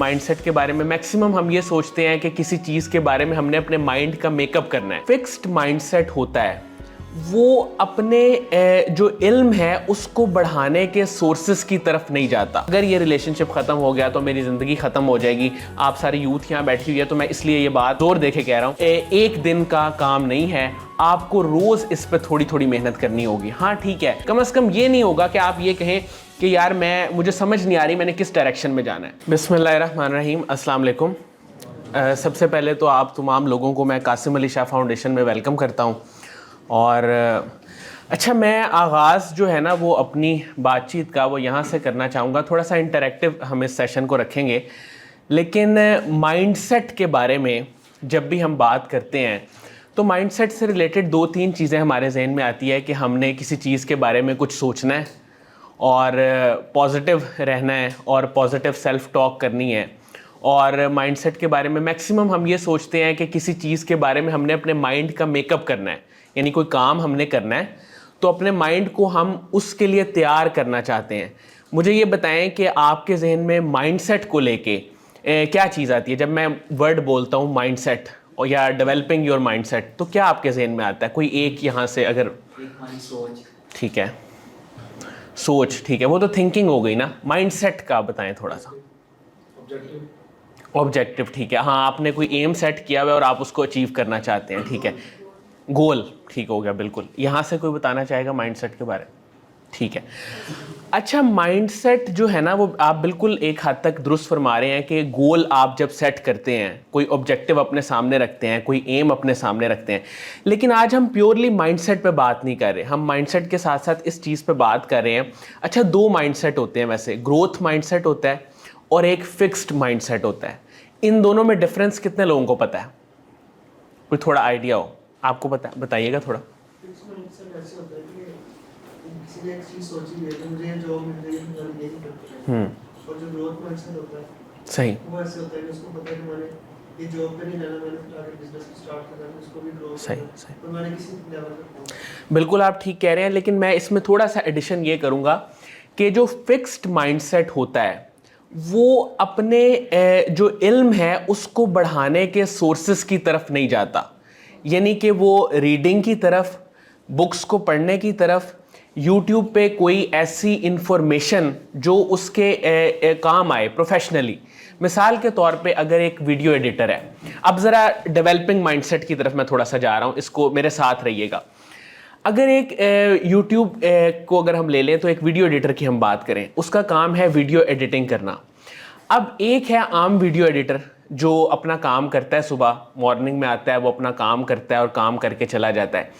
Mindset के बारे में मैक्सिमम हम ये सोचते हैं कि किसी चीज़ के बारे में हमने अपने माइंड का मेकअप करना है। फिक्स्ड माइंडसेट होता है वो अपने जो इल्म है उसको बढ़ाने के सोर्सेस की तरफ नहीं जाता। अगर ये रिलेशनशिप ख़त्म हो गया तो मेरी ज़िंदगी ख़त्म हो जाएगी। आप सारी यूथ यहाँ बैठी हुई है तो मैं इसलिए ये बात जोर दे के कह रहा हूँ, एक दिन का काम नहीं है, आपको रोज़ इस पर थोड़ी थोड़ी मेहनत करनी होगी। हाँ ठीक है, कम से कम ये नहीं होगा कि आप ये कहें कि यार मुझे समझ नहीं आ रही मैंने किस डायरेक्शन में जाना है। बिस्मिल्लाहिर्रहमानिर्रहीम, अस्सलाम वालेकुम। सबसे पहले तो आप तमाम लोगों को मैं कासिम अली शाह फाउंडेशन में वेलकम करता हूँ। और अच्छा, मैं आगाज़ जो है ना वो अपनी बातचीत का वो यहाँ से करना चाहूँगा। थोड़ा सा इंटरेक्टिव हम इस सेशन को रखेंगे, लेकिन माइंडसेट के बारे में जब भी हम बात करते हैं तो माइंडसेट से रिलेटेड दो तीन चीज़ें हमारे जहन में आती है कि हमने किसी चीज़ के बारे में कुछ सोचना है और पॉजिटिव रहना है और पॉजिटिव सेल्फ टॉक करनी है। और माइंडसेट के बारे में मैक्सिमम हम ये सोचते हैं कि किसी चीज़ के बारे में हमने अपने माइंड का मेकअप करना है, यानी कोई काम हमने करना है तो अपने माइंड को हम उसके लिए तैयार करना चाहते हैं। मुझे ये बताएं कि आपके जहन में माइंडसेट को लेके क्या चीज़ आती है? जब मैं वर्ड बोलता हूँ माइंडसेट और या डेवलपिंग योर माइंडसेट, तो क्या आपके जहन में आता है? कोई एक यहाँ से अगर सोच, ठीक है, सोच ठीक है, वो तो थिंकिंग हो गई ना। माइंडसेट का बताएं थोड़ा सा। ऑब्जेक्टिव ठीक है, हाँ आपने कोई एम सेट किया हुआ है और आप उसको अचीव करना चाहते हैं, ठीक है, गोल ठीक हो गया। बिल्कुल, यहाँ से कोई बताना चाहेगा माइंडसेट के बारे में? ठीक है। अच्छा, माइंडसेट जो है ना वो आप बिल्कुल एक हद तक दुरुस्त फरमा रहे हैं कि गोल आप जब सेट करते हैं, कोई ऑब्जेक्टिव अपने सामने रखते हैं, कोई एम अपने सामने रखते हैं, लेकिन आज हम प्योरली माइंडसेट पे बात नहीं कर रहे। हम माइंडसेट के साथ साथ इस चीज़ पे बात कर रहे हैं। अच्छा, दो माइंडसेट होते हैं वैसे, ग्रोथ माइंडसेट होता है और एक फिक्स्ड माइंडसेट होता है। इन दोनों में डिफरेंस कितने लोगों को पता है? कोई थोड़ा आइडिया हो आपको बताइएगा थोड़ा। और जो ग्रोथ माइंडसेट होता है सही, वो ऐसे होता है कि उसको पता है कि मैंने ये जॉब पे नहीं रहना, मैंने फिर आगे बिजनेस स्टार्ट करना है, उसको भी ग्रो सही करना है, सही, तो मैंने किसी लेवल पे। बिल्कुल आप ठीक कह रहे हैं, लेकिन मैं इसमें थोड़ा सा एडिशन ये करूँगा कि जो फिक्स्ड माइंडसेट होता है वो अपने जो इल्म है उसको बढ़ाने के सोर्सेस की तरफ नहीं जाता, यानी कि वो रीडिंग की तरफ, बुक्स को पढ़ने की तरफ, यूट्यूब पे कोई ऐसी इंफॉर्मेशन जो उसके काम आए प्रोफेशनली। मिसाल के तौर पे अगर एक वीडियो एडिटर है, अब ज़रा डेवलपिंग माइंडसेट की तरफ मैं थोड़ा सा जा रहा हूँ, इसको मेरे साथ रहिएगा। अगर एक यूट्यूब को अगर हम ले लें तो एक वीडियो एडिटर की हम बात करें, उसका काम है वीडियो एडिटिंग करना। अब एक है आम वीडियो एडिटर जो अपना काम करता है, सुबह मॉर्निंग में आता है, वो अपना काम करता है और काम करके चला जाता है।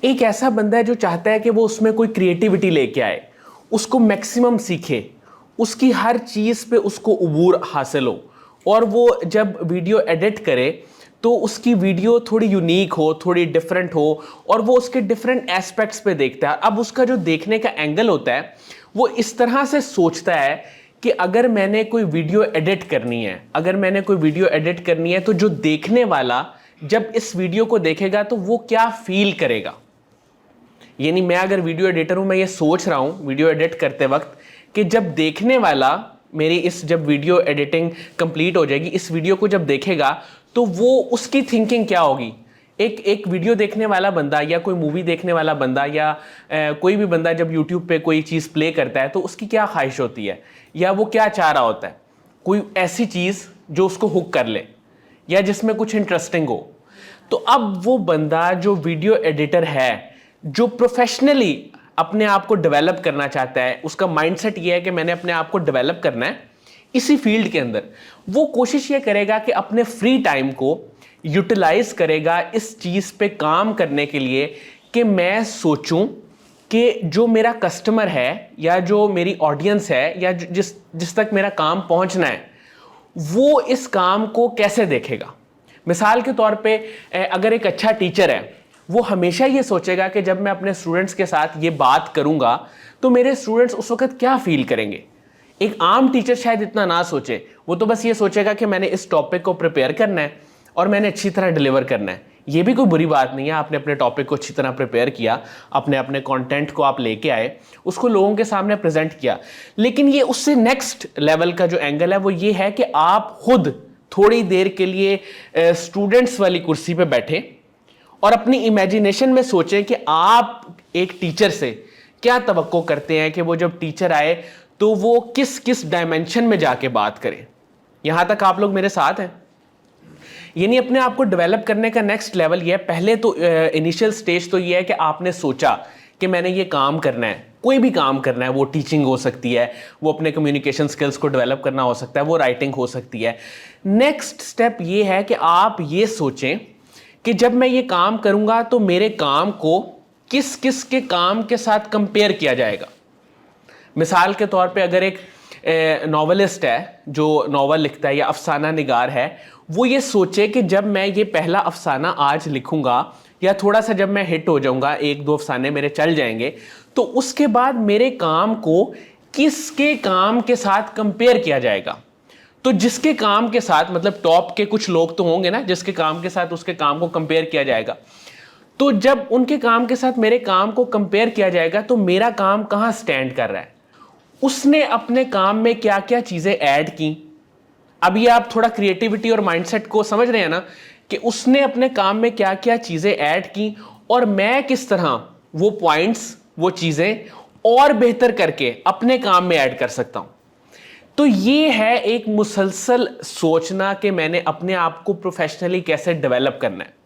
एक ऐसा बंदा है जो चाहता है कि वो उसमें कोई क्रिएटिविटी लेके आए, उसको मैक्सिमम सीखे, उसकी हर चीज़ पे उसको उबूर हासिल हो, और वो जब वीडियो एडिट करे तो उसकी वीडियो थोड़ी यूनिक हो, थोड़ी डिफरेंट हो, और वो उसके डिफरेंट एस्पेक्ट्स पे देखता है। अब उसका जो देखने का एंगल होता है वो इस तरह से सोचता है कि अगर मैंने कोई वीडियो एडिट करनी है, तो जो देखने वाला जब इस वीडियो को देखेगा तो वो क्या फील करेगा। यानी मैं अगर वीडियो एडिटर हूं, मैं ये सोच रहा हूं वीडियो एडिट करते वक्त कि जब देखने वाला मेरी जब वीडियो एडिटिंग कंप्लीट हो जाएगी, इस वीडियो को जब देखेगा तो वो उसकी थिंकिंग क्या होगी। एक वीडियो देखने वाला बंदा या कोई मूवी देखने वाला बंदा या कोई भी बंदा जब यूट्यूब पे कोई चीज़ प्ले करता है तो उसकी क्या ख्वाहिश होती है या वो क्या चाह रहा होता है? कोई ऐसी चीज़ जो उसको हुक कर ले या जिसमें कुछ इंटरेस्टिंग हो। तो अब वो बंदा जो वीडियो एडिटर है, जो प्रोफेशनली अपने आप को डेवलप करना चाहता है, उसका माइंडसेट ये है कि मैंने अपने आप को डेवलप करना है इसी फील्ड के अंदर, वो कोशिश ये करेगा कि अपने फ्री टाइम को यूटिलाइज करेगा इस चीज़ पे काम करने के लिए कि मैं सोचूं कि जो मेरा कस्टमर है या जो मेरी ऑडियंस है या जिस तक मेरा काम पहुंचना है वो इस काम को कैसे देखेगा। मिसाल के तौर पे अगर एक अच्छा टीचर है, वो हमेशा ये सोचेगा कि जब मैं अपने स्टूडेंट्स के साथ ये बात करूंगा तो मेरे स्टूडेंट्स उस वक्त क्या फील करेंगे। एक आम टीचर शायद इतना ना सोचे, वो तो बस ये सोचेगा कि मैंने इस टॉपिक को प्रिपेयर करना है और मैंने अच्छी तरह डिलीवर करना है। ये भी कोई बुरी बात नहीं है, आपने अपने टॉपिक को अच्छी तरह प्रिपेयर किया, अपने अपने कंटेंट को आप लेके आए, उसको लोगों के सामने प्रेजेंट किया। लेकिन ये उससे नेक्स्ट लेवल का जो एंगल है वो ये है कि आप खुद थोड़ी देर के लिए स्टूडेंट्स वाली कुर्सी पे बैठे और अपनी इमेजिनेशन में सोचें कि आप एक टीचर से क्या तवक्को करते हैं कि वो जब टीचर आए तो वो किस किस डायमेंशन में जाके बात करें। यहां तक आप लोग मेरे साथ हैं? यानी अपने आप को डेवलप करने का नेक्स्ट लेवल ये है, पहले तो इनिशियल स्टेज तो ये है कि आपने सोचा कि मैंने ये काम करना है, कोई भी काम करना है, वो टीचिंग हो सकती है, वो अपने कम्युनिकेशन स्किल्स को डेवलप करना हो सकता है, वो राइटिंग हो सकती है। नेक्स्ट स्टेप ये है कि आप ये सोचें कि जब मैं ये काम करूंगा तो मेरे काम को किस किस के काम के साथ कंपेयर किया जाएगा। मिसाल के तौर पे अगर एक नॉवेलिस्ट है जो नॉवल लिखता है या अफसाना निगार है, वो ये सोचे कि जब मैं ये पहला अफसाना आज लिखूंगा या थोड़ा सा जब मैं हिट हो जाऊंगा, एक दो अफसाने मेरे चल जाएंगे, तो उसके बाद मेरे काम को किसके काम के साथ कंपेयर किया जाएगा। तो जिसके काम के साथ, मतलब टॉप के कुछ लोग तो होंगे ना जिसके काम के साथ उसके काम को कंपेयर किया जाएगा, तो जब उनके काम के साथ मेरे काम को कंपेयर किया जाएगा तो मेरा काम कहां स्टैंड कर रहा है, उसने अपने काम में क्या क्या चीजें ऐड की। अब ये आप थोड़ा क्रिएटिविटी और माइंडसेट को समझ रहे हैं ना, कि उसने अपने काम में क्या क्या चीजें ऐड की और मैं किस तरह वो पॉइंट्स, वो चीजें और बेहतर करके अपने काम में ऐड कर सकता हूं। तो ये है एक मुसलसल सोचना कि मैंने अपने आप को प्रोफेशनली कैसे डेवलप करना है।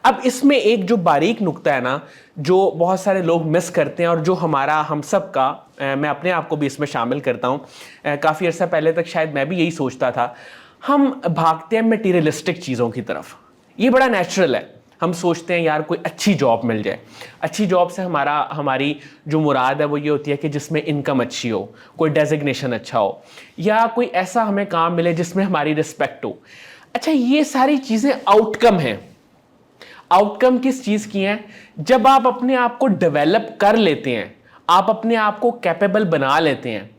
अब इसमें एक जो बारीक नुक्ता है ना, जो बहुत सारे लोग मिस करते हैं और जो हमारा, हम सब का, मैं अपने आप को भी इसमें शामिल करता हूं, काफ़ी अर्सा पहले तक शायद मैं भी यही सोचता था, हम भागते हैं मटीरियलिस्टिक चीज़ों की तरफ। ये बड़ा नेचुरल है, हम सोचते हैं यार कोई अच्छी जॉब मिल जाए। अच्छी जॉब से हमारी जो मुराद है वो ये होती है कि जिसमें इनकम अच्छी हो, कोई डेजिग्नेशन अच्छा हो, या कोई ऐसा हमें काम मिले जिसमें हमारी रिस्पेक्ट हो। अच्छा, ये सारी चीज़ें आउटकम हैं। आउटकम किस चीज़ की हैं? जब आप अपने आप को डेवलप कर लेते हैं, आप अपने आप को कैपेबल बना लेते हैं।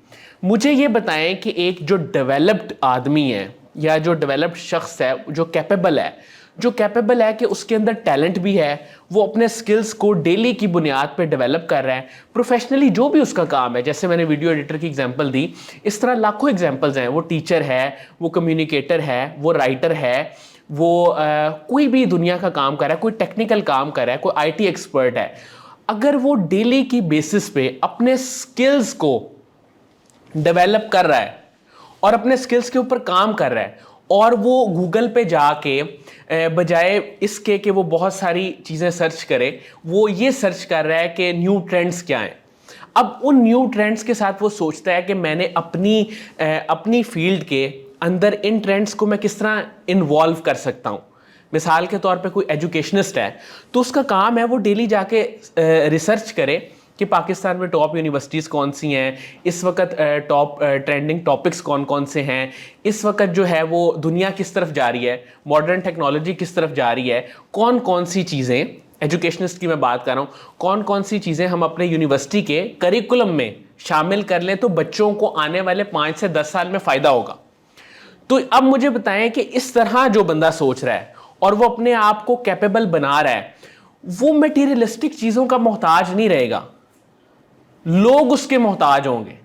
मुझे ये बताएं कि एक जो डेवलप्ड आदमी है या जो डेवलप्ड शख्स है, जो कैपेबल है कि उसके अंदर टैलेंट भी है, वो अपने स्किल्स को डेली की बुनियाद पे डेवलप कर रहा है, प्रोफेशनली जो भी उसका काम है। जैसे मैंने वीडियो एडिटर की एग्जांपल दी, इस तरह लाखों एग्जांपल्स हैं। वो टीचर है, वो कम्युनिकेटर है, वो राइटर है, वो कोई भी दुनिया का काम कर रहा है, कोई टेक्निकल काम कर रहा है, कोई आईटी एक्सपर्ट है। अगर वो डेली की बेसिस पे अपने स्किल्स को डेवलप कर रहा है और अपने स्किल्स के ऊपर काम कर रहा है, और वो गूगल पे जाके बजाय इसके कि वो बहुत सारी चीज़ें सर्च करे, वो ये सर्च कर रहा है कि न्यू ट्रेंड्स क्या हैं। अब उन न्यू ट्रेंड्स के साथ वो सोचता है कि मैंने अपनी फील्ड के अंदर इन ट्रेंड्स को मैं किस तरह इन्वॉल्व कर सकता हूँ। मिसाल के तौर पे कोई एजुकेशनिस्ट है तो उसका काम है वो डेली जाके रिसर्च करे कि पाकिस्तान में टॉप यूनिवर्सिटीज़ कौन सी हैं, इस वक्त टॉप ट्रेंडिंग टॉपिक्स कौन कौन से हैं, इस वक्त जो है वो दुनिया किस तरफ जा रही है, मॉडर्न टेक्नोलॉजी किस तरफ जा रही है, कौन कौन सी चीज़ें, एजुकेशनिस्ट की मैं बात कर रहा हूँ, कौन कौन सी चीज़ें हम अपने यूनिवर्सिटी के करिकुलम में शामिल कर लें तो बच्चों को आने वाले 5 से 10 साल में फ़ायदा होगा। तो अब मुझे बताएं कि इस तरह जो बंदा सोच रहा है और वो अपने आप को कैपेबल बना रहा है, वो मटीरियलिस्टिक चीज़ों का मोहताज नहीं रहेगा, लोग उसके मोहताज होंगे।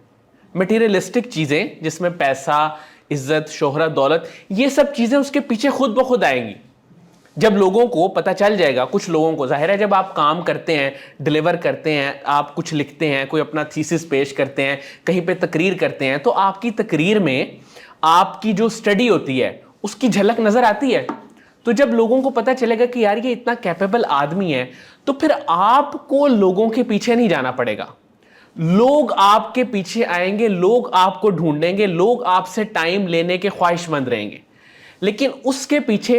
मटीरियलिस्टिक चीज़ें जिसमें पैसा, इज्जत, शोहरत, दौलत, ये सब चीज़ें उसके पीछे खुद ब खुद आएंगी जब लोगों को पता चल जाएगा। कुछ लोगों को जाहिर है जब आप काम करते हैं, डिलीवर करते हैं, आप कुछ लिखते हैं, कोई अपना थीसिस पेश करते हैं, कहीं पे तकरीर करते हैं, तो आपकी तकरीर में आपकी जो स्टडी होती है उसकी झलक नज़र आती है। तो जब लोगों को पता चलेगा कि यार ये इतना कैपेबल आदमी है, तो फिर आपको लोगों के पीछे नहीं जाना पड़ेगा, लोग आपके पीछे आएंगे, लोग आपको ढूंढेंगे, लोग आपसे टाइम लेने के ख्वाहिशमंद रहेंगे। लेकिन उसके पीछे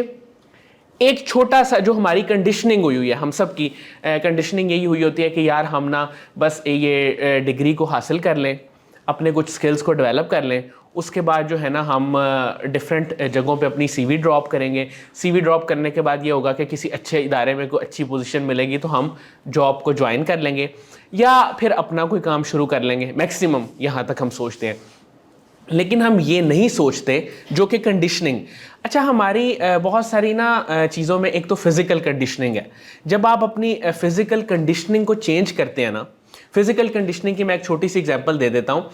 एक छोटा सा जो हमारी कंडीशनिंग हुई है, हम सब की कंडीशनिंग यही हुई होती है कि यार हम ना बस ये डिग्री को हासिल कर लें, अपने कुछ स्किल्स को डेवलप कर लें, उसके बाद जो है ना हम डिफरेंट जगहों पे अपनी सीवी ड्रॉप करेंगे। सीवी ड्रॉप करने के बाद ये होगा कि किसी अच्छे इदारे में कोई अच्छी पोजीशन मिलेगी तो हम जॉब को ज्वाइन कर लेंगे या फिर अपना कोई काम शुरू कर लेंगे। मैक्सिमम यहाँ तक हम सोचते हैं। लेकिन हम ये नहीं सोचते जो कि कंडीशनिंग। अच्छा, हमारी बहुत सारी ना चीज़ों में एक तो फिज़िकल कंडीशनिंग है। जब आप अपनी फिज़िकल कंडीशनिंग को चेंज करते हैं ना, फिज़िकल कंडीशनिंग की मैं एक छोटी सी एग्जांपल दे देता हूँ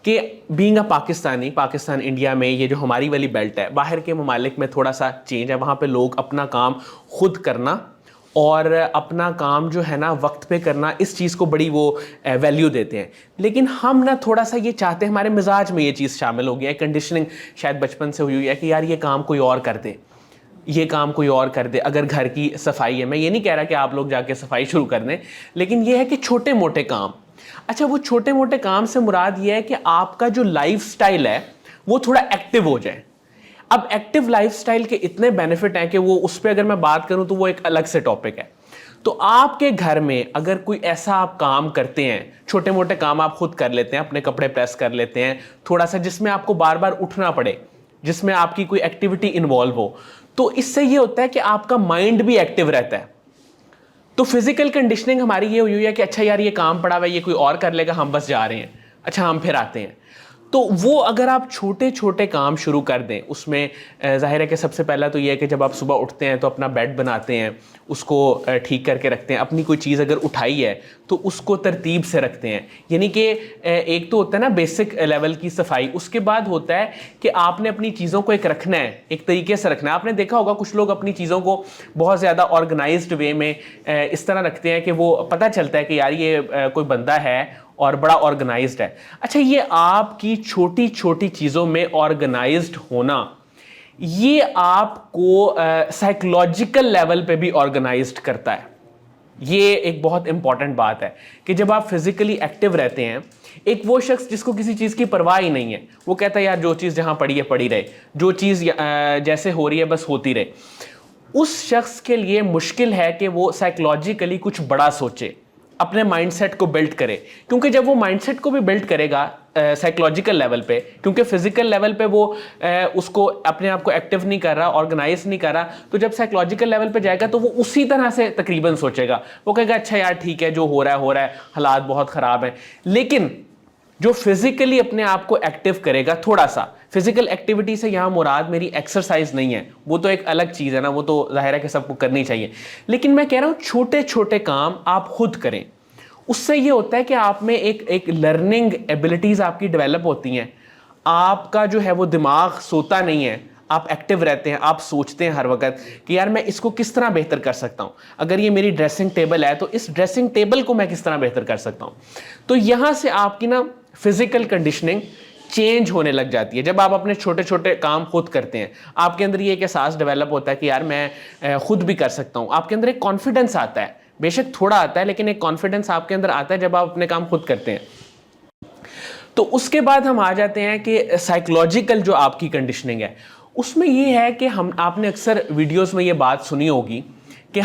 कि being a Pakistani, Pakistan India में ये जो हमारी वाली बेल्ट है, बाहर के ममालिक में थोड़ा सा चेंज है। वहाँ पे लोग अपना काम खुद करना और अपना काम जो है ना वक्त पे करना, इस चीज़ को बड़ी वो वैल्यू देते हैं। लेकिन हम ना थोड़ा सा ये चाहते हैं, हमारे मिजाज में ये चीज़ शामिल हो गया है, कंडीशनिंग शायद बचपन से हुई है कि यार ये काम कोई और कर दे, ये काम कोई और कर दे। अगर घर की सफाई है, मैं ये नहीं कह रहा कि आप लोग जाके सफाई शुरू कर दें, लेकिन ये है कि छोटे मोटे काम। अच्छा, वो छोटे मोटे काम से मुराद ये है कि आपका जो लाइफ स्टाइल है वो थोड़ा एक्टिव हो जाए। अब एक्टिव लाइफस्टाइल के इतने बेनिफिट हैं कि वो उस पर अगर मैं बात करूं तो वो एक अलग से टॉपिक है। तो आपके घर में अगर कोई ऐसा आप काम करते हैं, छोटे मोटे काम आप खुद कर लेते हैं, अपने कपड़े प्रेस कर लेते हैं, थोड़ा सा जिसमें आपको बार बार उठना पड़े, जिसमें आपकी कोई एक्टिविटी इन्वॉल्व हो, तो इससे ये होता है कि आपका माइंड भी एक्टिव रहता है। तो फिजिकल कंडीशनिंग हमारी ये हुई है कि अच्छा यार ये काम पड़ा हुआ है, ये कोई और कर लेगा, हम बस जा रहे हैं, अच्छा हम फिर आते हैं। तो वो अगर आप छोटे छोटे काम शुरू कर दें, उसमें जाहिर है कि सबसे पहला तो ये है कि जब आप सुबह उठते हैं तो अपना बेड बनाते हैं, उसको ठीक करके रखते हैं। अपनी कोई चीज़ अगर उठाई है तो उसको तरतीब से रखते हैं। यानी कि एक तो होता है ना बेसिक लेवल की सफाई, उसके बाद होता है कि आपने अपनी चीज़ों को एक रखना है, एक तरीके से रखना है। आपने देखा होगा कुछ लोग अपनी चीज़ों को बहुत ज़्यादा ऑर्गेनाइज्ड वे में इस तरह रखते हैं कि वो पता चलता है कि यार ये कोई बंदा है और बड़ा ऑर्गेनाइज्ड है। अच्छा, ये आपकी छोटी छोटी चीज़ों में ऑर्गेनाइज्ड होना, ये आपको साइकोलॉजिकल लेवल पे भी ऑर्गेनाइज्ड करता है। ये एक बहुत इंपॉर्टेंट बात है कि जब आप फिजिकली एक्टिव रहते हैं, एक वो शख्स जिसको किसी चीज़ की परवाह ही नहीं है, वो कहता है यार जो चीज़ जहाँ पड़ी है पड़ी रहे, जो चीज़ जैसे हो रही है बस होती रहे। उस शख्स के लिए मुश्किल है कि वो साइकोलॉजिकली कुछ बड़ा सोचे, अपने माइंडसेट को बिल्ड करे। क्योंकि जब वो माइंडसेट को भी बिल्ड करेगा साइकोलॉजिकल लेवल पे, क्योंकि फिजिकल लेवल पे वो उसको अपने आप को एक्टिव नहीं कर रहा, ऑर्गेनाइज नहीं कर रहा, तो जब साइकोलॉजिकल लेवल पे जाएगा तो वो उसी तरह से तकरीबन सोचेगा। वो कहेगा अच्छा यार ठीक है, जो हो रहा है, हालात बहुत ख़राब हैं। लेकिन जो फिजिकली अपने आप को एक्टिव करेगा, थोड़ा सा फिजिकल एक्टिविटी से यहाँ मुराद मेरी एक्सरसाइज नहीं है, वो तो एक अलग चीज़ है ना, वो तो जाहिर है कि सबको करनी चाहिए। लेकिन मैं कह रहा हूँ छोटे छोटे काम आप खुद करें, उससे ये होता है कि आप में एक लर्निंग एबिलिटीज़ आपकी डेवलप होती हैं। आपका जो है वो दिमाग सोता नहीं है, आप एक्टिव रहते हैं, आप सोचते हैं हर वक्त कि यार मैं इसको किस तरह बेहतर कर सकता हूँ। अगर ये मेरी ड्रेसिंग टेबल है तो इस ड्रेसिंग टेबल को मैं किस तरह बेहतर कर सकता हूँ। तो यहाँ से आपकी ना फिजिकल कंडीशनिंग चेंज होने लग जाती है। जब आप अपने छोटे छोटे काम खुद करते हैं, आपके अंदर ये एक एहसास डेवलप होता है कि यार मैं खुद भी कर सकता हूँ। आपके अंदर एक कॉन्फिडेंस आता है, बेशक थोड़ा आता है, लेकिन एक कॉन्फिडेंस आपके अंदर आता है जब आप अपने काम खुद करते हैं। तो उसके बाद हम आ जाते हैं कि साइकोलॉजिकल जो आपकी कंडीशनिंग है, उसमें ये है कि आपने अक्सर वीडियोस में ये बात सुनी होगी कि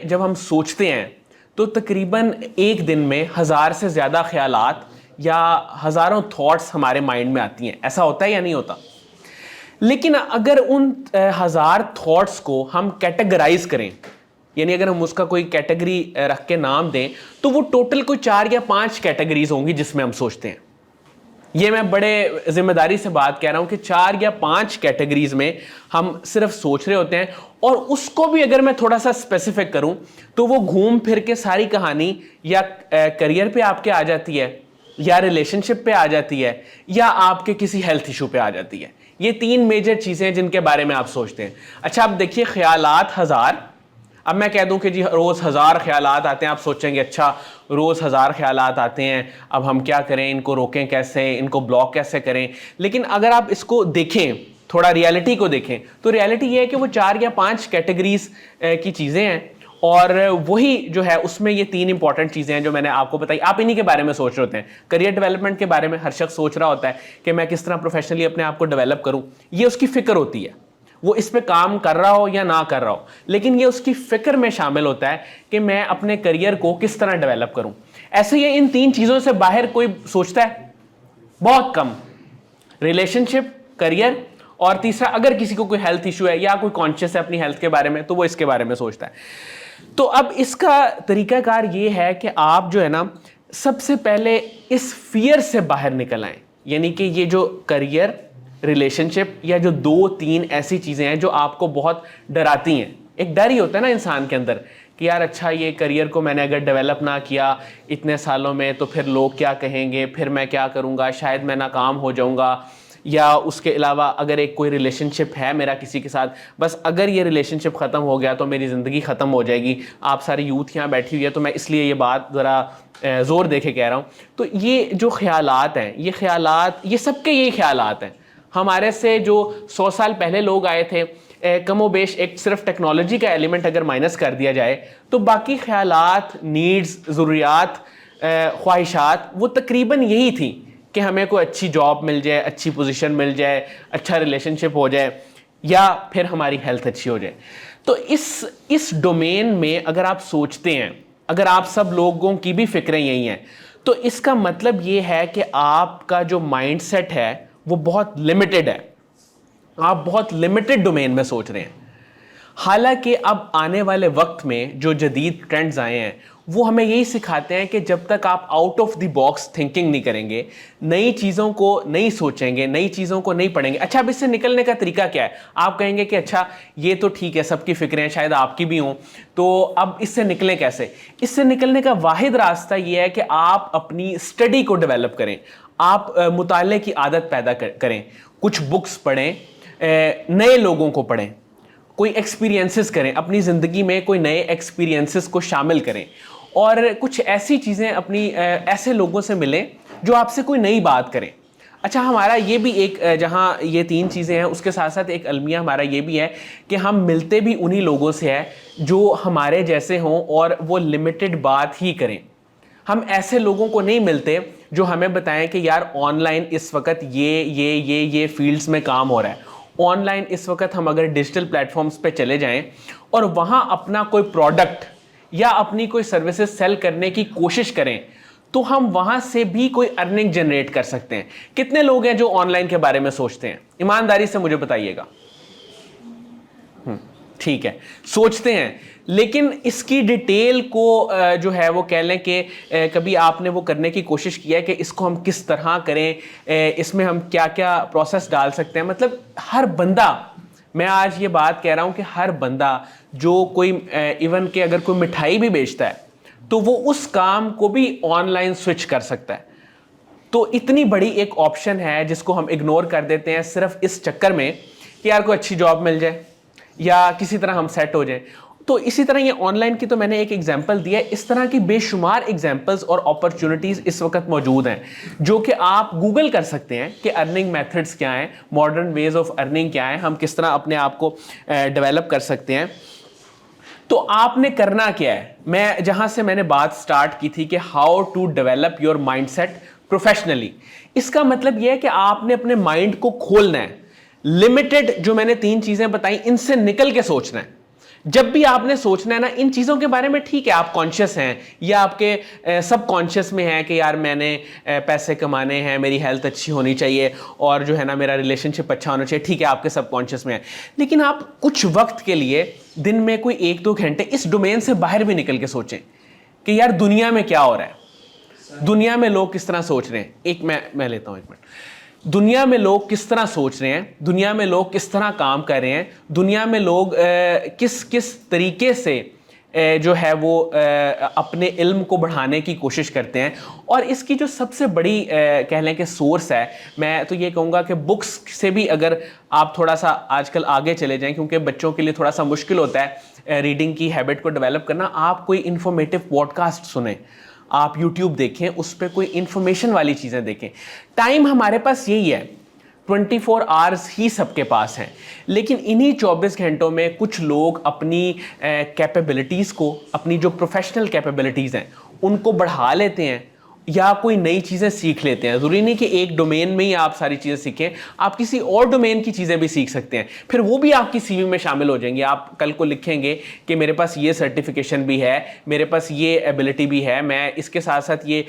जब हम सोचते हैं तो तकरीबन एक दिन में 1000 से ज़्यादा ख्यालात या हज़ारों थॉट्स हमारे माइंड में आती हैं। ऐसा होता है या नहीं होता? लेकिन अगर उन 1000 थॉट्स को हम कैटेगराइज करें, यानी अगर हम उसका कोई कैटेगरी रख के नाम दें, तो वो टोटल कोई 4 या 5 कैटेगरीज होंगी जिसमें हम सोचते हैं। ये मैं बड़े जिम्मेदारी से बात कह रहा हूं कि 4 या 5 कैटेगरीज में हम सिर्फ सोच रहे होते हैं। और उसको भी अगर मैं थोड़ा सा स्पेसिफिक करूं तो वो घूम फिर के सारी कहानी या करियर पे आपके आ जाती है, या रिलेशनशिप पे आ जाती है, या आपके किसी हेल्थ इशू पे आ जाती है। ये 3 मेजर चीजें जिनके बारे में आप सोचते हैं। अच्छा, अब देखिए, ख्यालात 1000। अब मैं कह दूं कि जी रोज़ 1000 ख्यालात आते हैं, आप सोचेंगे अच्छा रोज़ 1000 ख्यालात आते हैं, अब हम क्या करें, इनको रोकें कैसे, इनको ब्लॉक कैसे करें। लेकिन अगर आप इसको देखें, थोड़ा रियलिटी को देखें, तो रियलिटी ये है कि वो 4 या 5 कैटेगरीज की चीज़ें हैं। और वही जो है उसमें ये 3 इंपॉर्टेंट चीज़ें हैं जो मैंने आपको बताई। आप इन्हीं के बारे में सोच रहे होते हैं। करियर डेवलपमेंट के बारे में हर शख्स सोच रहा होता है कि मैं किस तरह प्रोफेशनली अपने आप को डेवलप करूं, ये उसकी फिक्र होती है, वो इस पे काम कर रहा हो या ना कर रहा हो, लेकिन ये उसकी फिक्र में शामिल होता है कि मैं अपने करियर को किस तरह डेवलप करूं। ऐसे ये इन 3 चीज़ों से बाहर कोई सोचता है? बहुत कम। रिलेशनशिप, करियर, और तीसरा अगर किसी को कोई हेल्थ इशू है या कोई कॉन्शियस है अपनी हेल्थ के बारे में, तो वो इसके बारे में सोचता है। तो अब इसका तरीकाकार ये है कि आप जो है ना, सबसे पहले इस फियर से बाहर निकल आएं यानी कि ये जो करियर, रिलेशनशिप या जो 2-3 ऐसी चीज़ें हैं जो आपको बहुत डराती हैं। एक डर ही होता है ना इंसान के अंदर कि यार अच्छा ये करियर को मैंने अगर डेवलप ना किया इतने सालों में तो फिर लोग क्या कहेंगे, फिर मैं क्या करूँगा, शायद मैं नाकाम हो जाऊँगा। या उसके अलावा अगर एक कोई रिलेशनशिप है मेरा किसी के साथ, बस अगर ये रिलेशनशिप ख़त्म हो गया तो मेरी ज़िंदगी ख़त्म हो जाएगी। आप सारी यूथ यहाँ बैठी हुई है तो मैं इसलिए ये बात ज़रा ज़ोर दे के कह रहा हूँ। तो ये जो ख्यालात हैं, ये ख्यालात, ये सबके ये ख्यालात हैं। हमारे से जो 100 साल पहले लोग आए थे, कमोबेश एक सिर्फ टेक्नोलॉजी का एलिमेंट अगर माइनस कर दिया जाए तो बाकी ख्यालात, नीड्स, ज़रूरियात, ख्वाहिशात वो तकरीबन यही थी कि हमें कोई अच्छी जॉब मिल जाए, अच्छी पोजीशन मिल जाए, अच्छा रिलेशनशिप हो जाए या फिर हमारी हेल्थ अच्छी हो जाए। तो इस डोमेन में अगर आप सोचते हैं, अगर आप सब लोगों की भी फिक्रें यही हैं, तो इसका मतलब ये है कि आपका जो माइंडसेट है वो बहुत लिमिटेड है। आप बहुत लिमिटेड डोमेन में सोच रहे हैं। हालांकि अब आने वाले वक्त में जो जदीद ट्रेंड्स आए हैं वो हमें यही सिखाते हैं कि जब तक आप out of the box thinking नहीं करेंगे, नई चीज़ों को नहीं सोचेंगे, नई चीज़ों को नहीं पढ़ेंगे। अच्छा, अब इससे निकलने का तरीका क्या है? आप कहेंगे कि अच्छा ये तो ठीक है, सबकी फिक्रें हैं, शायद आपकी भी हों, तो अब इससे निकलें कैसे? इससे निकलने का वाहिद रास्ता ये है कि आप अपनी स्टडी को डेवलप करें, आप मुताले की आदत पैदा करें, कुछ बुक्स पढ़ें, नए लोगों को पढ़ें, कोई एक्सपीरियंसेस करें, अपनी ज़िंदगी में कोई नए एक्सपीरियंसेस को शामिल करें और कुछ ऐसी चीज़ें अपनी ऐसे लोगों से मिलें जो आपसे कोई नई बात करें। अच्छा, हमारा ये भी एक जहाँ ये 3 चीज़ें हैं उसके साथ साथ एक अलमिया हमारा ये भी है कि हम मिलते भी उन्हीं लोगों से हैं जो हमारे जैसे हों और वो लिमिटेड बात ही करें। हम ऐसे लोगों को नहीं मिलते जो हमें बताएं कि यार ऑनलाइन इस वक्त ये फील्ड्स में काम हो रहा है। ऑनलाइन इस वक्त हम अगर डिजिटल प्लेटफॉर्म्स पे चले जाएं और वहां अपना कोई प्रोडक्ट या अपनी कोई सर्विसेज सेल करने की कोशिश करें तो हम वहां से भी कोई अर्निंग जनरेट कर सकते हैं। कितने लोग हैं जो ऑनलाइन के बारे में सोचते हैं? ईमानदारी से मुझे बताइएगा। ठीक है, सोचते हैं, लेकिन इसकी डिटेल को जो है वो कह लें कि कभी आपने वो करने की कोशिश किया है कि इसको हम किस तरह करें, इसमें हम क्या क्या प्रोसेस डाल सकते हैं? मतलब हर बंदा, मैं आज ये बात कह रहा हूं कि हर बंदा जो कोई इवन के अगर कोई मिठाई भी बेचता है तो वो उस काम को भी ऑनलाइन स्विच कर सकता है। तो इतनी बड़ी एक ऑप्शन है जिसको हम इग्नोर कर देते हैं सिर्फ इस चक्कर में कि यार कोई अच्छी जॉब मिल जाए या किसी तरह हम सेट हो जाए। तो इसी तरह ये ऑनलाइन की तो मैंने एक एग्जांपल दिया है, इस तरह की बेशुमार एग्जांपल्स और अपॉर्चुनिटीज़ इस वक्त मौजूद हैं जो कि आप गूगल कर सकते हैं कि अर्निंग मेथड्स क्या हैं, मॉडर्न वेज ऑफ अर्निंग क्या है, हम किस तरह अपने आप को डेवलप कर सकते हैं। तो आपने करना क्या है? मैं जहां से मैंने बात स्टार्ट की थी कि how to develop your mindset professionally, इसका मतलब यह है कि आपने अपने माइंड को खोलना है। लिमिटेड जो मैंने 3 चीजें बताई इनसे निकल के सोचना है। जब भी आपने सोचना है ना इन चीज़ों के बारे में, ठीक है आप कॉन्शियस हैं या आपके सब कॉन्शियस में है कि यार मैंने पैसे कमाने हैं, मेरी हेल्थ अच्छी होनी चाहिए और जो है ना मेरा रिलेशनशिप अच्छा होना चाहिए, ठीक है आपके सब कॉन्शियस में है। लेकिन आप कुछ वक्त के लिए दिन में कोई 1-2 घंटे इस डोमेन से बाहर भी निकल के सोचें कि यार दुनिया में क्या हो रहा है, दुनिया में लोग किस तरह सोच रहे हैं। एक मैं लेता हूँ 1 मिनट। दुनिया में लोग किस तरह सोच रहे हैं, दुनिया में लोग किस तरह काम कर रहे हैं, दुनिया में लोग किस किस तरीके से जो है वो अपने इल्म को बढ़ाने की कोशिश करते हैं। और इसकी जो सबसे बड़ी कह लें कि सोर्स है, मैं तो ये कहूँगा कि बुक्स से भी अगर आप थोड़ा सा आजकल आगे चले जाएं, क्योंकि बच्चों के लिए थोड़ा सा मुश्किल होता है रीडिंग की हैबिट को डेवलप करना, आप कोई इन्फॉर्मेटिव पॉडकास्ट सुने, आप YouTube देखें, उस पर कोई इंफॉर्मेशन वाली चीज़ें देखें। टाइम हमारे पास यही है, 24 आवर्स ही सबके पास हैं, लेकिन इन्हीं 24 घंटों में कुछ लोग अपनी कैपेबिलिटीज़ को, अपनी जो प्रोफेशनल कैपेबिलिटीज़ हैं उनको बढ़ा लेते हैं या कोई नई चीज़ें सीख लेते हैं। ज़रूरी नहीं कि एक डोमेन में ही आप सारी चीज़ें सीखें, आप किसी और डोमेन की चीज़ें भी सीख सकते हैं, फिर वो भी आपकी सीवी में शामिल हो जाएंगी। आप कल को लिखेंगे कि मेरे पास ये सर्टिफिकेशन भी है, मेरे पास ये एबिलिटी भी है, मैं इसके साथ साथ ये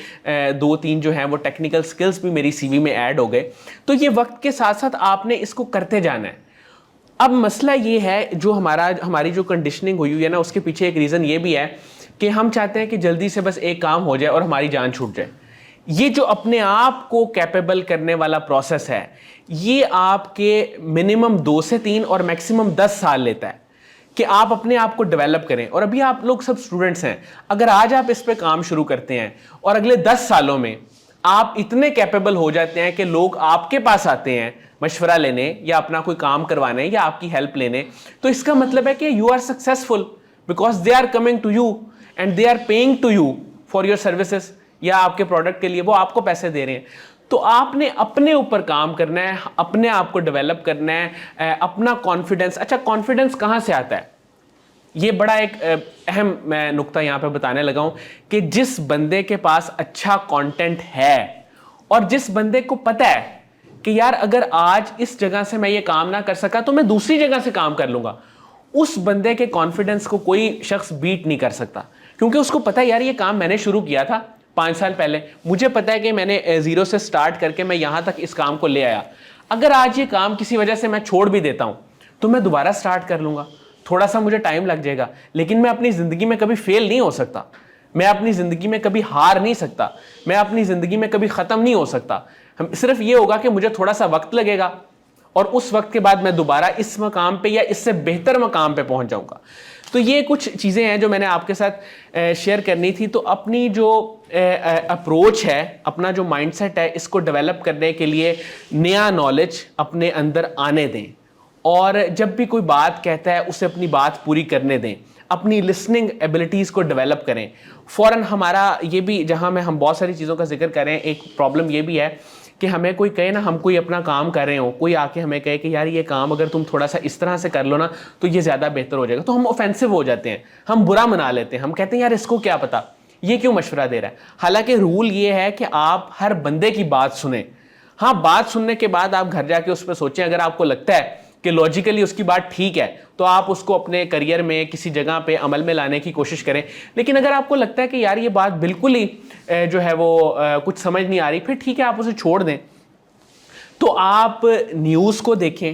2-3 जो हैं वो टेक्निकल स्किल्स भी मेरी सीवी में ऐड हो गए। तो ये वक्त के साथ साथ आपने इसको करते जाना है। अब मसला ये है, जो हमारी जो कंडीशनिंग हुई है ना, उसके पीछे एक रीज़न ये भी है कि हम चाहते हैं कि जल्दी से बस एक काम हो जाए और हमारी जान छूट जाए। ये जो अपने आप को कैपेबल करने वाला प्रोसेस है, ये आपके मिनिमम 2 से 3 और मैक्सिमम 10 साल लेता है कि आप अपने आप को डेवलप करें। और अभी आप लोग सब स्टूडेंट्स हैं, अगर आज आप इस पे काम शुरू करते हैं और अगले 10 सालों में आप इतने कैपेबल हो जाते हैं कि लोग आपके पास आते हैं मशवरा लेने या अपना कोई काम करवाने या आपकी हेल्प लेने, तो इसका मतलब है कि you are successful because they are coming to you and they are paying to you for your services, या आपके प्रोडक्ट के लिए वो आपको पैसे दे रहे हैं। तो आपने अपने ऊपर काम करना है, अपने आप को डेवलप करना है, अपना कॉन्फिडेंस। अच्छा, कॉन्फिडेंस कहाँ से आता है? ये बड़ा एक अहम मैं नुक्ता यहाँ पे बताने लगा हूँ कि जिस बंदे के पास अच्छा कंटेंट है और जिस बंदे को पता है कि यार अगर आज इस जगह से मैं ये काम ना कर सका तो मैं दूसरी जगह से काम कर लूंगा, उस बंदे के कॉन्फिडेंस को कोई शख्स बीट नहीं कर सकता, क्योंकि उसको पता है यार ये काम मैंने शुरू किया था 5 साल पहले, मुझे पता है कि मैंने जीरो से स्टार्ट करके मैं यहां तक इस काम को ले आया। अगर आज ये काम किसी वजह से मैं छोड़ भी देता हूं तो मैं दोबारा स्टार्ट कर लूंगा, थोड़ा सा मुझे टाइम लग जाएगा, लेकिन मैं अपनी जिंदगी में कभी फेल नहीं हो सकता, मैं अपनी जिंदगी में कभी हार नहीं सकता, मैं अपनी जिंदगी में कभी खत्म नहीं हो सकता। हम सिर्फ ये होगा कि मुझे थोड़ा सा वक्त लगेगा और उस वक्त के बाद मैं दोबारा इस मकाम पे या इससे बेहतर मकाम पे पहुंच जाऊंगा। तो ये कुछ चीज़ें हैं जो मैंने आपके साथ शेयर करनी थी। तो अपनी जो अप्रोच है, अपना जो माइंडसेट है, इसको डेवलप करने के लिए नया नॉलेज अपने अंदर आने दें, और जब भी कोई बात कहता है उसे अपनी बात पूरी करने दें, अपनी लिसनिंग एबिलिटीज़ को डेवलप करें। फ़ौरन हमारा ये भी, जहाँ में हम बहुत सारी चीज़ों का जिक्र कर रहे हैं, एक प्रॉब्लम ये भी है कि हमें कोई कहे ना, हम कोई अपना काम कर रहे हो, कोई आके हमें कहे कि यार ये काम अगर तुम थोड़ा सा इस तरह से कर लो ना तो ये ज़्यादा बेहतर हो जाएगा, तो हम ऑफेंसिव हो जाते हैं, हम बुरा मना लेते हैं, हम कहते हैं यार इसको क्या पता, ये क्यों मशवरा दे रहा है। हालांकि रूल ये है कि आप हर बंदे की बात सुने। हाँ, बात सुनने के बाद आप घर जाके उस पर सोचें, अगर आपको लगता है कि लॉजिकली उसकी बात ठीक है तो आप उसको अपने करियर में किसी जगह पे अमल में लाने की कोशिश करें। लेकिन अगर आपको लगता है कि यार ये बात बिल्कुल ही जो है वो कुछ समझ नहीं आ रही, फिर ठीक है, आप उसे छोड़ दें। तो आप न्यूज़ को देखें,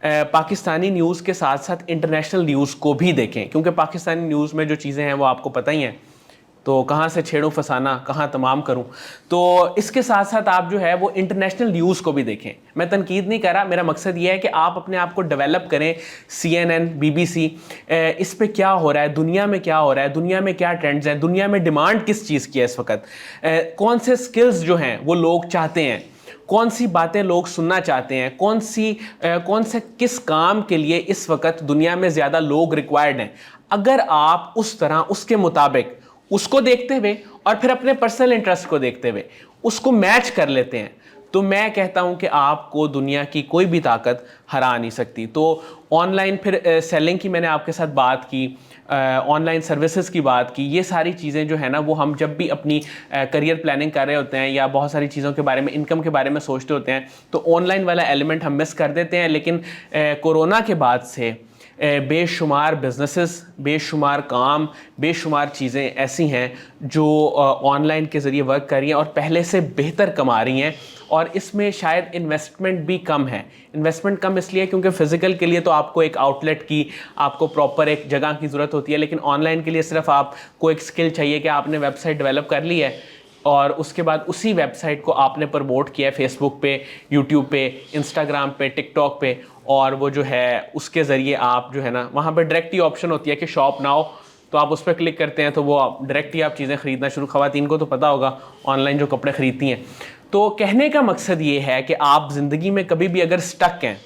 पाकिस्तानी न्यूज़ के साथ साथ इंटरनेशनल न्यूज़ को भी देखें, क्योंकि पाकिस्तानी न्यूज़ में जो चीज़ें हैं वो आपको पता ही हैं, तो कहाँ से छेड़ूं फसाना, कहाँ तमाम करूं। तो इसके साथ साथ आप जो है वो इंटरनेशनल न्यूज़ को भी देखें। मैं तनकीद नहीं कर रहा, मेरा मकसद ये है कि आप अपने आप को डेवलप करें। CNN, BBC, इस पे क्या हो रहा है, दुनिया में क्या हो रहा है, दुनिया में क्या ट्रेंड्स हैं, दुनिया में डिमांड किस चीज़ की है इस वक्त, कौन से स्किल्स जो हैं वो लोग चाहते हैं, कौन सी बातें लोग सुनना चाहते हैं, कौन से किस काम के लिए इस वक्त दुनिया में ज़्यादा लोग रिक्वायर्ड हैं। अगर आप उस तरह उसके मुताबिक उसको देखते हुए और फिर अपने पर्सनल इंटरेस्ट को देखते हुए उसको मैच कर लेते हैं, तो मैं कहता हूं कि आपको दुनिया की कोई भी ताकत हरा नहीं सकती। तो ऑनलाइन फिर सेलिंग की मैंने आपके साथ बात की, ऑनलाइन सर्विसेज की बात की, ये सारी चीज़ें जो है ना वो हम जब भी अपनी करियर प्लानिंग कर रहे होते हैं या बहुत सारी चीज़ों के बारे में, इनकम के बारे में सोचते होते हैं, तो ऑनलाइन वाला एलिमेंट हम मिस कर देते हैं। लेकिन कोरोना के बाद से बेशुमार बिजनेसेस, बेशुमार काम, बेशुमार चीज़ें ऐसी हैं जो ऑनलाइन के ज़रिए वर्क कर रही हैं और पहले से बेहतर कमा रही हैं, और इसमें शायद इन्वेस्टमेंट भी कम है। इन्वेस्टमेंट कम इसलिए क्योंकि फ़िज़िकल के लिए तो आपको एक आउटलेट की, आपको प्रॉपर एक जगह की ज़रूरत होती है, लेकिन ऑनलाइन के लिए सिर्फ आपको एक स्किल चाहिए कि आपने वेबसाइट डेवलप कर ली है और उसके बाद उसी वेबसाइट को आपने प्रमोट किया है फेसबुक पे, यूट्यूब पे, इंस्टाग्राम पे, टिकटॉक पे, और वो जो है उसके ज़रिए आप जो है ना, वहाँ पे डायरेक्ट ही ऑप्शन होती है कि शॉप नाउ, तो आप उस पर क्लिक करते हैं तो वो डायरेक्ट ही आप चीज़ें ख़रीदना शुरू, ख़वातीन को तो पता होगा ऑनलाइन जो कपड़े ख़रीदती हैं। तो कहने का मकसद ये है कि आप ज़िंदगी में कभी भी अगर स्टक हैं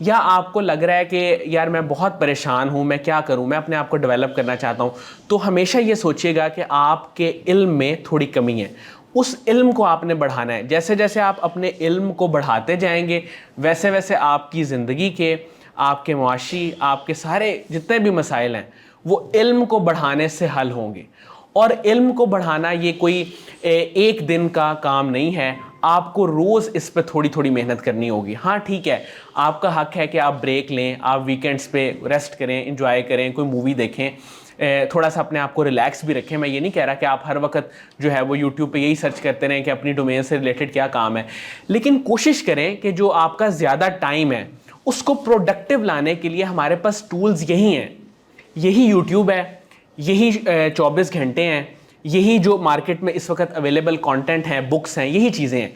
या आपको लग रहा है कि यार मैं बहुत परेशान हूँ, मैं क्या करूँ, मैं अपने आप को डेवलप करना चाहता हूँ, तो हमेशा ये सोचिएगा कि आपके इल्म में थोड़ी कमी है, उस इल्म को आपने बढ़ाना है। जैसे जैसे आप अपने इल्म को बढ़ाते जाएंगे वैसे वैसे आपकी ज़िंदगी के, आपके मुआशी, आपके सारे जितने भी मसाइल हैं वो इल्म को बढ़ाने से हल होंगे। और इल्म को बढ़ाना ये कोई एक दिन का काम नहीं है, आपको रोज़ इस पे थोड़ी थोड़ी मेहनत करनी होगी। हाँ ठीक है, आपका हक है कि आप ब्रेक लें, आप वीकेंड्स पे रेस्ट करें, एंजॉय करें, कोई मूवी देखें, थोड़ा सा अपने आप को रिलैक्स भी रखें। मैं ये नहीं कह रहा कि आप हर वक्त जो है वो यूट्यूब पे यही सर्च करते रहें कि अपनी डोमेन से रिलेटेड क्या काम है, लेकिन कोशिश करें कि जो आपका ज़्यादा टाइम है उसको प्रोडक्टिव लाने के लिए हमारे पास टूल्स यही हैं, यही यूट्यूब है, यही 24 घंटे हैं, यही जो मार्केट में इस वक्त अवेलेबल कंटेंट है, बुक्स हैं, यही चीज़ें हैं,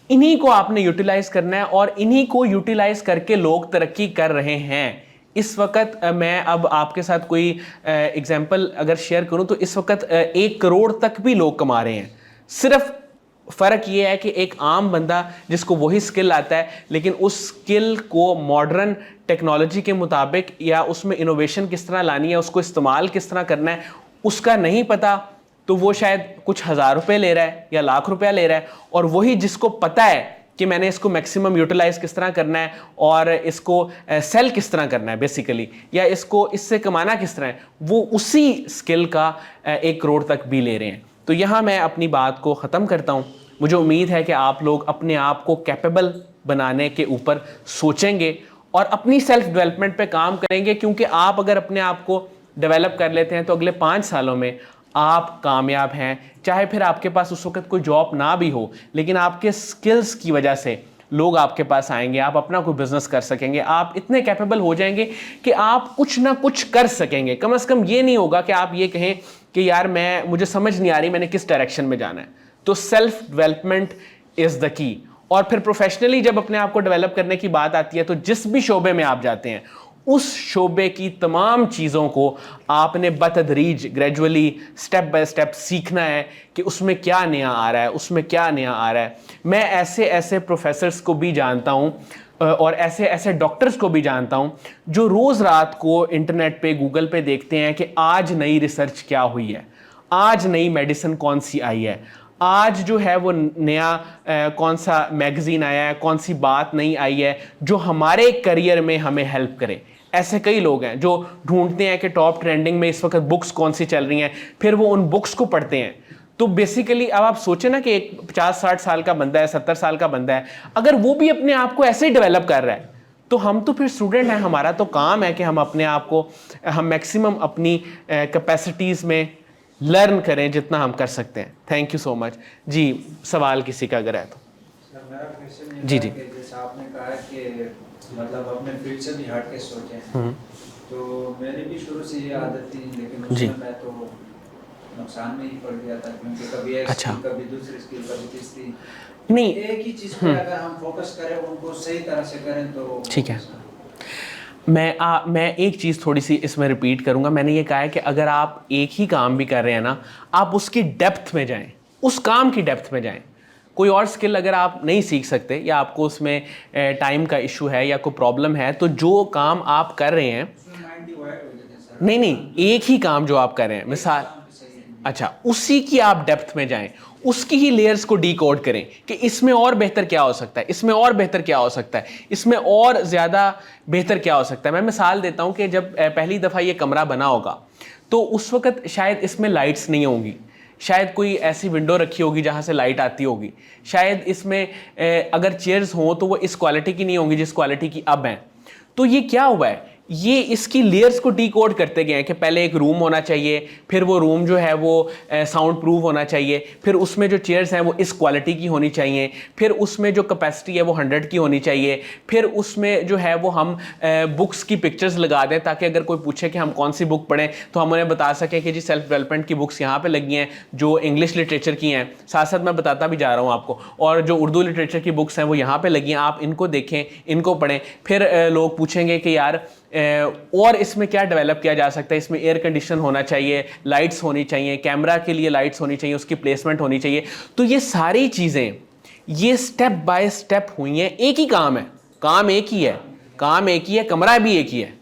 इन्हीं को आपने यूटिलाइज करना है और इन्हीं को यूटिलाइज करके लोग तरक्की कर रहे हैं। इस वक्त मैं अब आपके साथ कोई एग्जांपल अगर शेयर करूं तो इस वक्त 1 करोड़ तक भी लोग कमा रहे हैं। सिर्फ फ़र्क ये है कि एक आम बंदा जिसको वही स्किल आता है, लेकिन उस स्किल को मॉडर्न टेक्नोलॉजी के मुताबिक या उसमें इनोवेशन किस तरह लानी है, उसको इस्तेमाल किस तरह करना है, उसका नहीं पता, तो वो शायद कुछ हज़ार रुपये ले रहा है या लाख रुपया ले रहा है। और वही जिसको पता है कि मैंने इसको मैक्सिमम यूटिलाइज किस तरह करना है और इसको सेल किस तरह करना है बेसिकली, या इसको इससे कमाना किस तरह है, वो उसी स्किल का 1 करोड़ तक भी ले रहे हैं। तो यहाँ मैं अपनी बात को ख़त्म करता हूँ। मुझे उम्मीद है कि आप लोग अपने आप को कैपेबल बनाने के ऊपर सोचेंगे और अपनी सेल्फ डेवलपमेंट पे काम करेंगे, क्योंकि आप अगर अपने आप को डेवलप कर लेते हैं तो अगले 5 सालों में आप कामयाब हैं। चाहे फिर आपके पास उस वक्त कोई जॉब ना भी हो, लेकिन आपके स्किल्स की वजह से लोग आपके पास आएंगे, आप अपना कोई बिजनेस कर सकेंगे, आप इतने कैपेबल हो जाएंगे कि आप कुछ ना कुछ कर सकेंगे। कम से कम ये नहीं होगा कि आप ये कहें कि यार मुझे समझ नहीं आ रही मैंने किस डायरेक्शन में जाना है। तो self development is the key. और फिर प्रोफेशनली जब अपने आप को डेवलप करने की बात आती है तो जिस भी शोबे में आप जाते हैं उस शोबे की तमाम चीज़ों को आपने बतदरीज ग्रेजुअली स्टेप बाय स्टेप सीखना है कि उसमें क्या नया आ रहा है, उसमें क्या नया आ रहा है। मैं ऐसे ऐसे प्रोफेसर्स को भी जानता हूँ और ऐसे ऐसे डॉक्टर्स को भी जानता हूँ जो रोज़ रात को इंटरनेट पे गूगल पे देखते हैं कि आज नई रिसर्च क्या हुई है, आज नई मेडिसिन कौन सी आई है, आज जो है वो नया कौन सा मैगज़ीन आया है, कौन सी बात नई आई है जो हमारे करियर में हमें हेल्प करे। ऐसे कई लोग हैं जो ढूंढते हैं कि टॉप ट्रेंडिंग में इस वक्त बुक्स कौन सी चल रही हैं, फिर वो उन बुक्स को पढ़ते हैं। तो बेसिकली अब आप सोचें ना कि एक 50-60 साल का बंदा है, 70 साल का बंदा है, अगर वो भी अपने आप को ऐसे ही डेवलप कर रहा है तो हम तो फिर स्टूडेंट हैं। हमारा तो काम है कि हम अपने आप को हम मैक्सिमम अपनी कैपेसिटीज़ में लर्न करें जितना हम कर सकते हैं। थैंक यू सो मच जी। सवाल किसी का अगर है तो सर, मेरा क्वेश्चन जी ये जी। है कि जैसे आपने कहा कि मतलब अपने फील्ड से भी हट के सोचें, तो मेरी भी शुरू से ये आदत थी, लेकिन जी। उसमें मैं तो नुकसान में ही पड़ गया था, क्योंकि कभी एक अच्छा। स्किल, कभी दूसरी स्किल, कभी तीसरी, नहीं, एक ही चीज़ पे अगर हम फोकस करें, उनको सही तरह से करें तो ठीक है। मैं एक चीज़ थोड़ी सी इसमें रिपीट करूंगा। मैंने ये कहा है कि अगर आप एक ही काम भी कर रहे हैं ना, आप उसकी डेप्थ में जाएं, उस काम की डेप्थ में जाएं। कोई और स्किल अगर आप नहीं सीख सकते या आपको उसमें टाइम का इशू है या कोई प्रॉब्लम है, तो जो काम आप कर रहे हैं, उसमें माइंड डिवाइड हो जाता है सर। नहीं, एक ही काम जो आप कर रहे हैं, मिसाल, अच्छा, उसी की आप डेप्थ में जाएं, उसकी ही लेयर्स को डीकोड करें कि इसमें और बेहतर क्या हो सकता है, इसमें और बेहतर क्या हो सकता है, इसमें और ज़्यादा बेहतर क्या हो सकता है। मैं मिसाल देता हूं कि जब पहली दफ़ा ये कमरा बना होगा तो उस वक्त शायद इसमें लाइट्स नहीं होंगी, शायद कोई ऐसी विंडो रखी होगी जहाँ से लाइट आती होगी, शायद इसमें अगर चेयर्स हों तो वो इस क्वालिटी की नहीं होंगी जिस क्वालिटी की अब हैं। तो ये क्या हुआ है, ये इसकी लेयर्स को डिकोड करते गए हैं कि पहले एक रूम होना चाहिए, फिर वो रूम जो है वो साउंड प्रूफ होना चाहिए, फिर उसमें जो चेयर्स हैं वो इस क्वालिटी की होनी चाहिए, फिर उसमें जो कैपेसिटी है वो 100 की होनी चाहिए, फिर उसमें जो है वो हम बुक्स की पिक्चर्स लगा दें ताकि अगर कोई पूछे कि हम कौन सी बुक पढ़ें तो हम उन्हें बता सकें कि जी सेल्फ डेवलपमेंट की बुक्स यहाँ पर लगी हैं जो इंग्लिश लिटरेचर की हैं। साथ साथ मैं बताता भी जा रहा हूँ आपको, और जो उर्दू लिटरेचर की बुक्स हैं वो यहाँ पर लगी हैं, आप इनको देखें, इनको पढ़ें। फिर लोग पूछेंगे कि यार और इसमें क्या डेवलप किया जा सकता है, इसमें एयर कंडीशन होना चाहिए, लाइट्स होनी चाहिए, कैमरा के लिए लाइट्स होनी चाहिए, उसकी प्लेसमेंट होनी चाहिए। तो ये सारी चीज़ें ये स्टेप बाय स्टेप हुई हैं। एक ही काम है, काम एक ही है, काम एक ही है, कमरा भी एक ही है,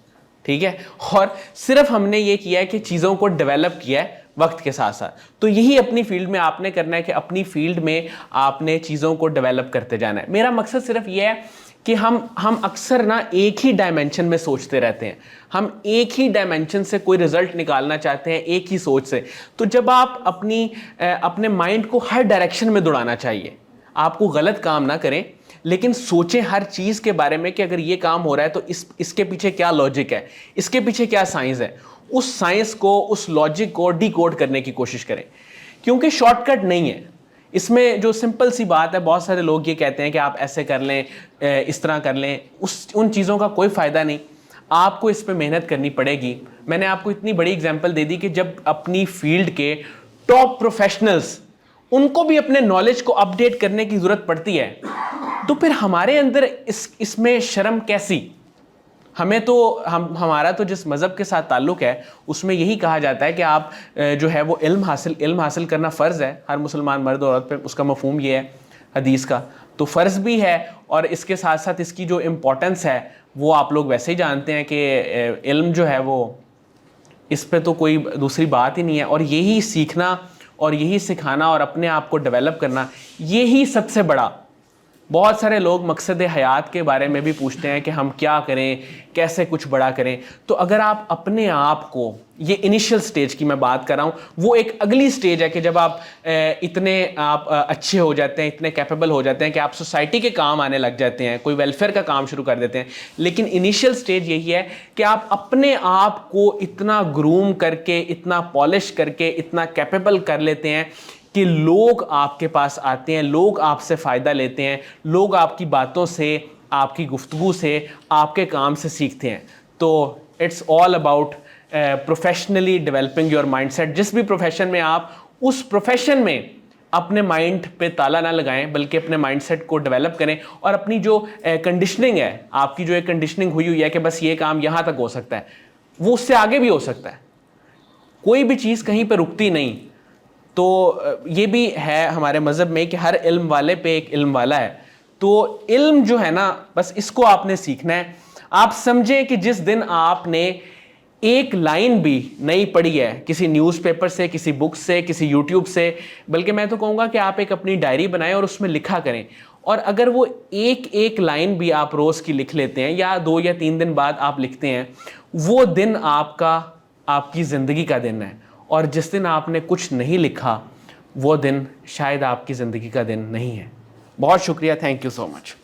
ठीक है। और सिर्फ हमने ये किया है कि चीज़ों को डेवलप किया है वक्त के साथ साथ। तो यही अपनी फील्ड में आपने करना है कि अपनी फील्ड में आपने चीज़ों को डेवलप करते जाना है। मेरा मकसद सिर्फ ये है कि हम अक्सर ना एक ही डायमेंशन में सोचते रहते हैं, हम एक ही डायमेंशन से कोई रिजल्ट निकालना चाहते हैं, एक ही सोच से। तो जब आप अपने माइंड को हर डायरेक्शन में दौड़ाना चाहिए, आपको गलत काम ना करें, लेकिन सोचें हर चीज़ के बारे में कि अगर ये काम हो रहा है तो इसके पीछे क्या लॉजिक है, इसके पीछे क्या साइंस है। उस साइंस को, उस लॉजिक को डिकोड करने की कोशिश करें, क्योंकि शॉर्टकट नहीं है इसमें। जो सिंपल सी बात है, बहुत सारे लोग ये कहते हैं कि आप ऐसे कर लें, इस तरह कर लें, उन चीज़ों का कोई फ़ायदा नहीं। आपको इस पे मेहनत करनी पड़ेगी। मैंने आपको इतनी बड़ी एग्जांपल दे दी कि जब अपनी फील्ड के टॉप प्रोफेशनल्स, उनको भी अपने नॉलेज को अपडेट करने की ज़रूरत पड़ती है, तो फिर हमारे अंदर इसमें शर्म कैसी? हमें तो हमारा तो जिस मज़हब के साथ ताल्लुक़ है उसमें यही कहा जाता है कि आप जो है वो इल्म हासिल करना फ़र्ज़ है हर मुसलमान मर्द और औरत पे। उसका मफ़हूम ये है हदीस का, तो फ़र्ज़ भी है, और इसके साथ साथ इसकी जो इम्पोर्टेंस है वो आप लोग वैसे ही जानते हैं कि इल्म जो है वो, इस पे तो कोई दूसरी बात ही नहीं है। और यही सीखना और यही सिखाना और अपने आप को डेवलप करना, यही सबसे बड़ा। बहुत सारे लोग मकसद हयात के बारे में भी पूछते हैं कि हम क्या करें, कैसे कुछ बड़ा करें। तो अगर आप अपने आप को, ये इनिशियल स्टेज की मैं बात कर रहा हूँ, वो एक अगली स्टेज है कि जब आप इतने अच्छे हो जाते हैं, इतने कैपेबल हो जाते हैं कि आप सोसाइटी के काम आने लग जाते हैं, कोई वेलफेयर का काम शुरू कर देते हैं। लेकिन इनिशियल स्टेज यही है कि आप अपने आप को इतना ग्रूम करके, इतना पॉलिश करके, इतना कैपेबल कर लेते हैं कि लोग आपके पास आते हैं, लोग आपसे फ़ायदा लेते हैं, लोग आपकी बातों से, आपकी गुफ्तगू से, आपके काम से सीखते हैं। तो it's all about professionally developing your mindset. जिस भी प्रोफेशन में आप, उस प्रोफेशन में अपने माइंड पे ताला ना लगाएं, बल्कि अपने माइंडसेट को डेवलप करें, और अपनी जो कंडीशनिंग है, आपकी जो एक कंडीशनिंग हुई है कि बस ये काम यहाँ तक हो सकता है, वो उससे आगे भी हो सकता है। कोई भी चीज़ कहीं पर रुकती नहीं। तो ये भी है हमारे मज़हब में कि हर इल्म वाले पे एक इल्म वाला है। तो इल्म जो है ना, बस इसको आपने सीखना है। आप समझें कि जिस दिन आपने एक लाइन भी नहीं पढ़ी है किसी न्यूज़पेपर से, किसी बुक से, किसी यूट्यूब से, बल्कि मैं तो कहूँगा कि आप एक अपनी डायरी बनाएं और उसमें लिखा करें। और अगर वो एक एक लाइन भी आप रोज़ की लिख लेते हैं, या 2 या 3 दिन बाद आप लिखते हैं, वो दिन आपकी ज़िंदगी का दिन है। और जिस दिन आपने कुछ नहीं लिखा, वो दिन शायद आपकी ज़िंदगी का दिन नहीं है। बहुत शुक्रिया, थैंक यू सो मच।